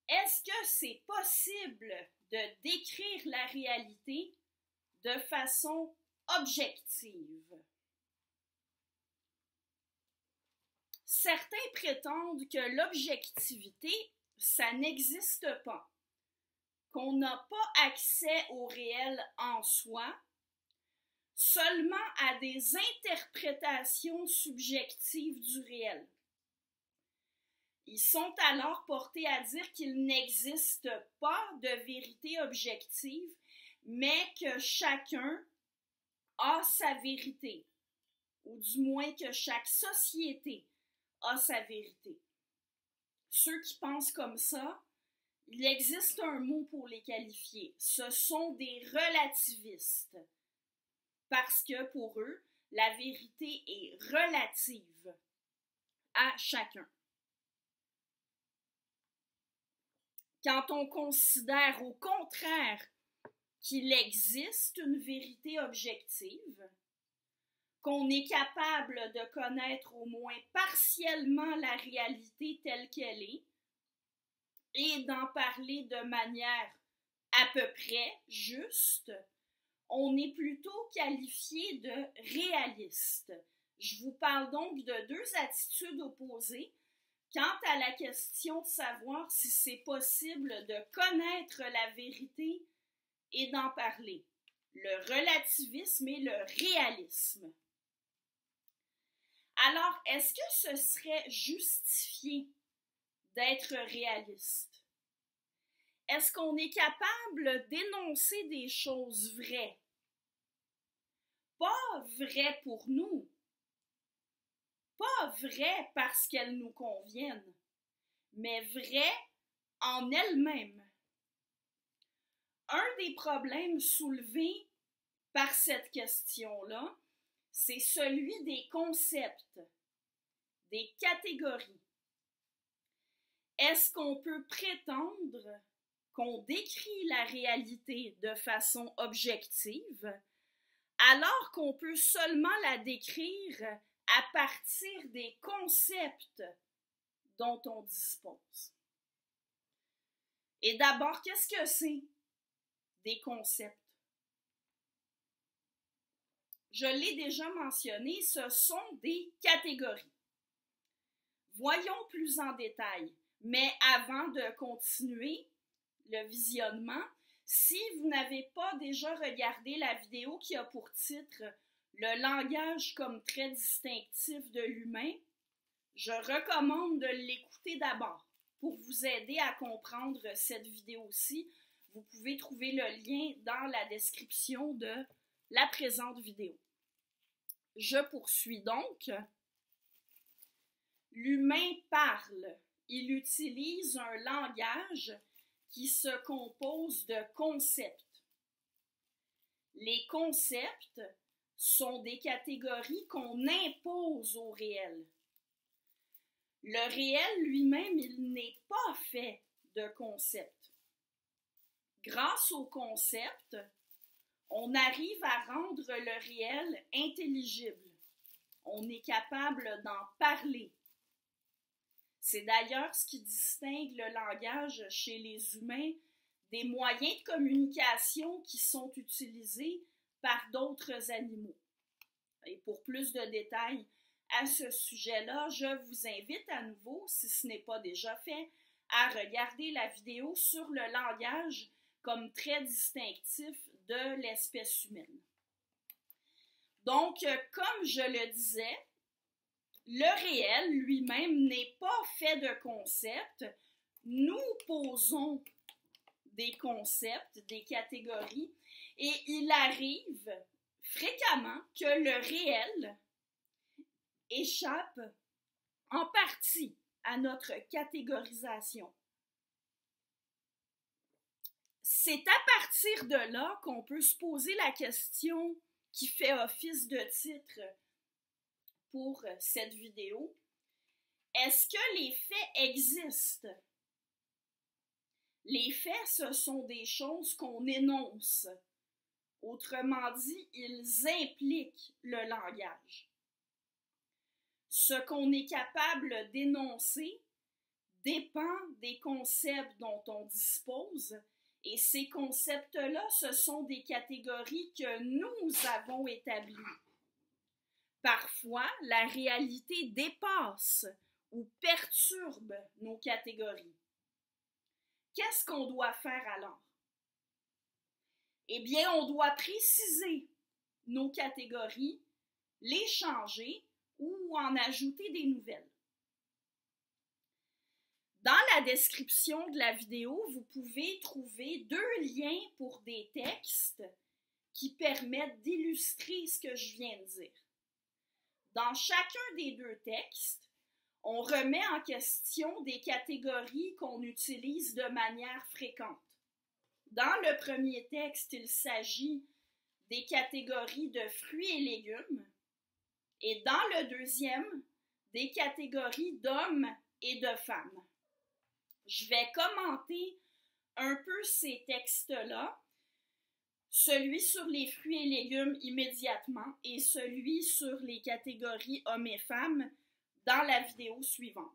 Est-ce que c'est possible de décrire la réalité de façon objective? Certains prétendent que l'objectivité, ça n'existe pas, qu'on n'a pas accès au réel en soi, seulement à des interprétations subjectives du réel. Ils sont alors portés à dire qu'il n'existe pas de vérité objective, mais que chacun a sa vérité, ou du moins que chaque société a sa vérité. Ceux qui pensent comme ça, il existe un mot pour les qualifier. Ce sont des relativistes, parce que pour eux, la vérité est relative à chacun. Quand on considère au contraire qu'il existe une vérité objective, qu'on est capable de connaître au moins partiellement la réalité telle qu'elle est et d'en parler de manière à peu près juste, on est plutôt qualifié de réaliste. Je vous parle donc de deux attitudes opposées quant à la question de savoir si c'est possible de connaître la vérité et d'en parler. Le relativisme et le réalisme. Alors, est-ce que ce serait justifié d'être réaliste? Est-ce qu'on est capable d'énoncer des choses vraies? Pas vraies pour nous, pas vraies parce qu'elles nous conviennent, mais vraies en elles-mêmes. Un des problèmes soulevés par cette question-là, c'est celui des concepts, des catégories. Est-ce qu'on peut prétendre qu'on décrit la réalité de façon objective, alors qu'on peut seulement la décrire à partir des concepts dont on dispose? Et d'abord, qu'est-ce que c'est des concepts? Je l'ai déjà mentionné, ce sont des catégories. Voyons plus en détail, mais avant de continuer le visionnement, si vous n'avez pas déjà regardé la vidéo qui a pour titre « Le langage comme trait distinctif de l'humain », je recommande de l'écouter d'abord pour vous aider à comprendre cette vidéo-ci. Vous pouvez trouver le lien dans la description de la présente vidéo. Je poursuis donc. L'humain parle. Il utilise un langage qui se compose de concepts. Les concepts sont des catégories qu'on impose au réel. Le réel lui-même, il n'est pas fait de concepts. Grâce aux concepts, on arrive à rendre le réel intelligible. On est capable d'en parler. C'est d'ailleurs ce qui distingue le langage chez les humains des moyens de communication qui sont utilisés par d'autres animaux. Et pour plus de détails à ce sujet-là, je vous invite à nouveau, si ce n'est pas déjà fait, à regarder la vidéo sur le langage comme trait distinctif de l'espèce humaine. Donc, comme je le disais, le réel lui-même n'est pas fait de concepts. Nous posons des concepts, des catégories, et il arrive fréquemment que le réel échappe en partie à notre catégorisation. C'est à partir de là qu'on peut se poser la question qui fait office de titre pour cette vidéo. Est-ce que les faits existent? Les faits, ce sont des choses qu'on énonce. Autrement dit, ils impliquent le langage. Ce qu'on est capable d'énoncer dépend des concepts dont on dispose, et ces concepts-là, ce sont des catégories que nous avons établies. Parfois, la réalité dépasse ou perturbe nos catégories. Qu'est-ce qu'on doit faire alors? Eh bien, on doit préciser nos catégories, les changer ou en ajouter des nouvelles. Dans la description de la vidéo, vous pouvez trouver 2 liens pour des textes qui permettent d'illustrer ce que je viens de dire. Dans chacun des 2 textes, on remet en question des catégories qu'on utilise de manière fréquente. Dans le premier texte, il s'agit des catégories de fruits et légumes, et dans le deuxième, des catégories d'hommes et de femmes. Je vais commenter un peu ces textes-là, celui sur les fruits et légumes immédiatement et celui sur les catégories hommes et femmes dans la vidéo suivante.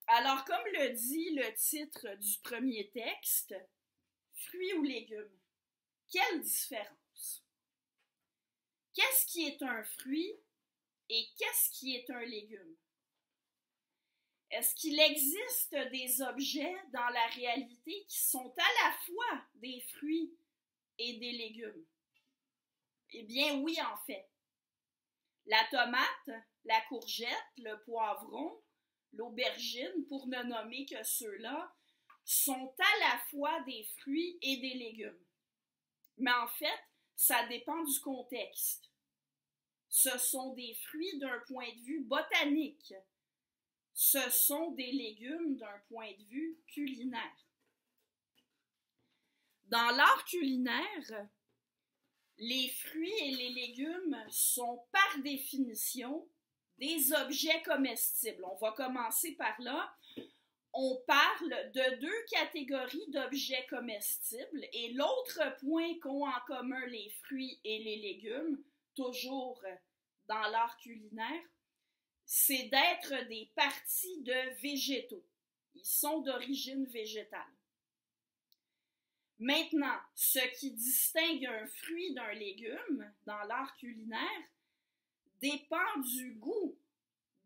Alors, comme le dit le titre du premier texte, fruits ou légumes, quelle différence? Qu'est-ce qui est un fruit et qu'est-ce qui est un légume? Est-ce qu'il existe des objets dans la réalité qui sont à la fois des fruits et des légumes? Eh bien oui, en fait. La tomate, la courgette, le poivron, l'aubergine, pour ne nommer que ceux-là, sont à la fois des fruits et des légumes. Mais en fait, ça dépend du contexte. Ce sont des fruits d'un point de vue botanique. Ce sont des légumes d'un point de vue culinaire. Dans l'art culinaire, les fruits et les légumes sont par définition des objets comestibles. On va commencer par là. On parle de 2 catégories d'objets comestibles et l'autre point qu'ont en commun les fruits et les légumes, toujours dans l'art culinaire, c'est d'être des parties de végétaux. Ils sont d'origine végétale. Maintenant, ce qui distingue un fruit d'un légume dans l'art culinaire dépend du goût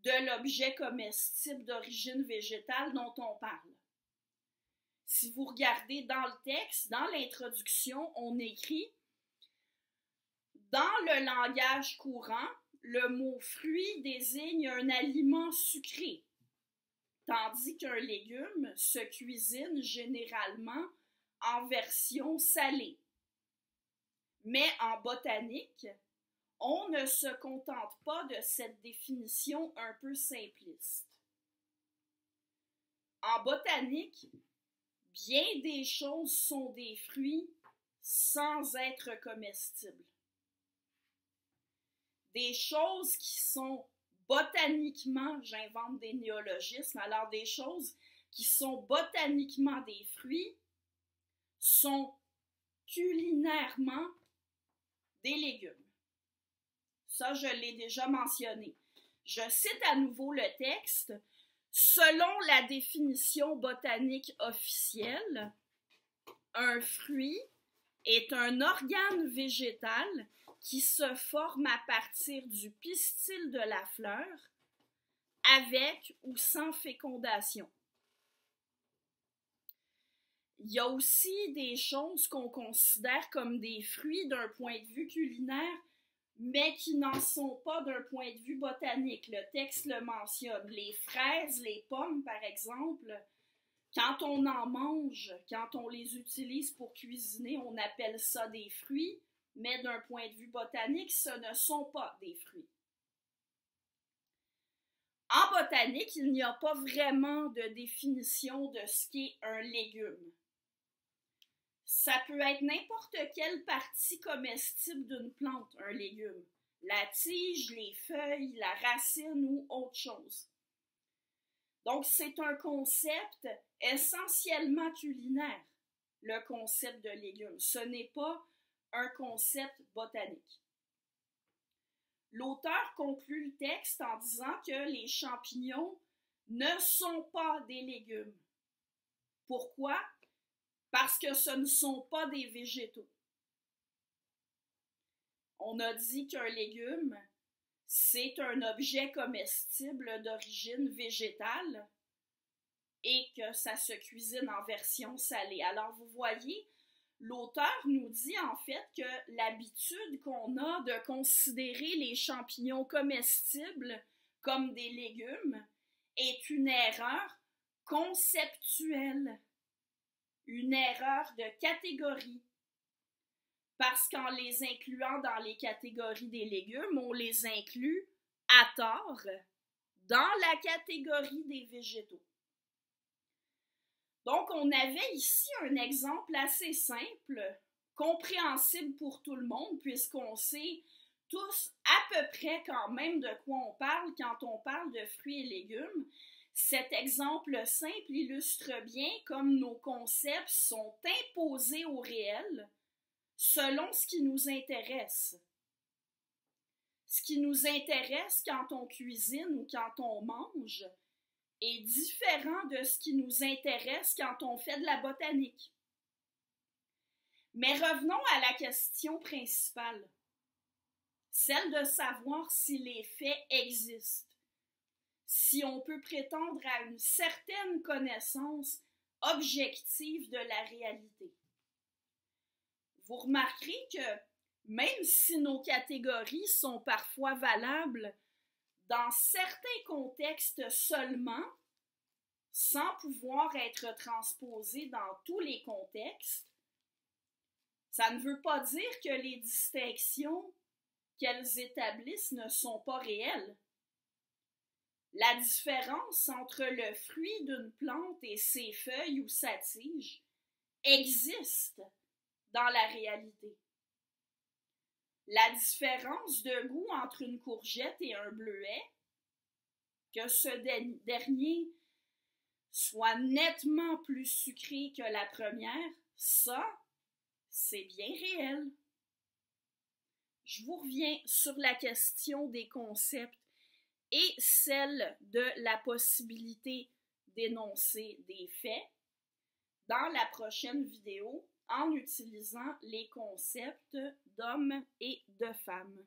de l'objet comestible d'origine végétale dont on parle. Si vous regardez dans le texte, dans l'introduction, on écrit « Dans le langage courant, le mot fruit désigne un aliment sucré, tandis qu'un légume se cuisine généralement en version salée. Mais en botanique, on ne se contente pas de cette définition un peu simpliste. En botanique, bien des choses sont des fruits sans être comestibles. Des choses qui sont botaniquement, j'invente des néologismes, alors des choses qui sont botaniquement des fruits sont culinairement des légumes. Ça, je l'ai déjà mentionné. Je cite à nouveau le texte. Selon la définition botanique officielle, un fruit est un organe végétal qui se forme à partir du pistil de la fleur, avec ou sans fécondation. Il y a aussi des choses qu'on considère comme des fruits d'un point de vue culinaire, mais qui n'en sont pas d'un point de vue botanique. Le texte le mentionne. Les fraises, les pommes, par exemple, quand on en mange, quand on les utilise pour cuisiner, on appelle ça des fruits, mais d'un point de vue botanique, ce ne sont pas des fruits. En botanique, il n'y a pas vraiment de définition de ce qu'est un légume. Ça peut être n'importe quelle partie comestible d'une plante, un légume. La tige, les feuilles, la racine ou autre chose. Donc, c'est un concept essentiellement culinaire, le concept de légume. Ce n'est pas un concept botanique. L'auteur conclut le texte en disant que les champignons ne sont pas des légumes. Pourquoi? Parce que ce ne sont pas des végétaux. On a dit qu'un légume, c'est un objet comestible d'origine végétale et que ça se cuisine en version salée. Alors, vous voyez, l'auteur nous dit en fait que l'habitude qu'on a de considérer les champignons comestibles comme des légumes est une erreur conceptuelle, une erreur de catégorie. Parce qu'en les incluant dans les catégories des légumes, on les inclut à tort dans la catégorie des végétaux. Donc, on avait ici un exemple assez simple, compréhensible pour tout le monde, puisqu'on sait tous à peu près quand même de quoi on parle quand on parle de fruits et légumes. Cet exemple simple illustre bien comme nos concepts sont imposés au réel selon ce qui nous intéresse. Ce qui nous intéresse quand on cuisine ou quand on mange est différent de ce qui nous intéresse quand on fait de la botanique. Mais revenons à la question principale, celle de savoir si les faits existent, si on peut prétendre à une certaine connaissance objective de la réalité. Vous remarquerez que même si nos catégories sont parfois valables dans certains contextes seulement, sans pouvoir être transposées dans tous les contextes, ça ne veut pas dire que les distinctions qu'elles établissent ne sont pas réelles. La différence entre le fruit d'une plante et ses feuilles ou sa tige existe dans la réalité. La différence de goût entre une courgette et un bleuet, que ce dernier soit nettement plus sucré que la première, ça, c'est bien réel. Je vous reviens sur la question des concepts et celle de la possibilité d'énoncer des faits dans la prochaine vidéo en utilisant les concepts d'hommes et de femmes.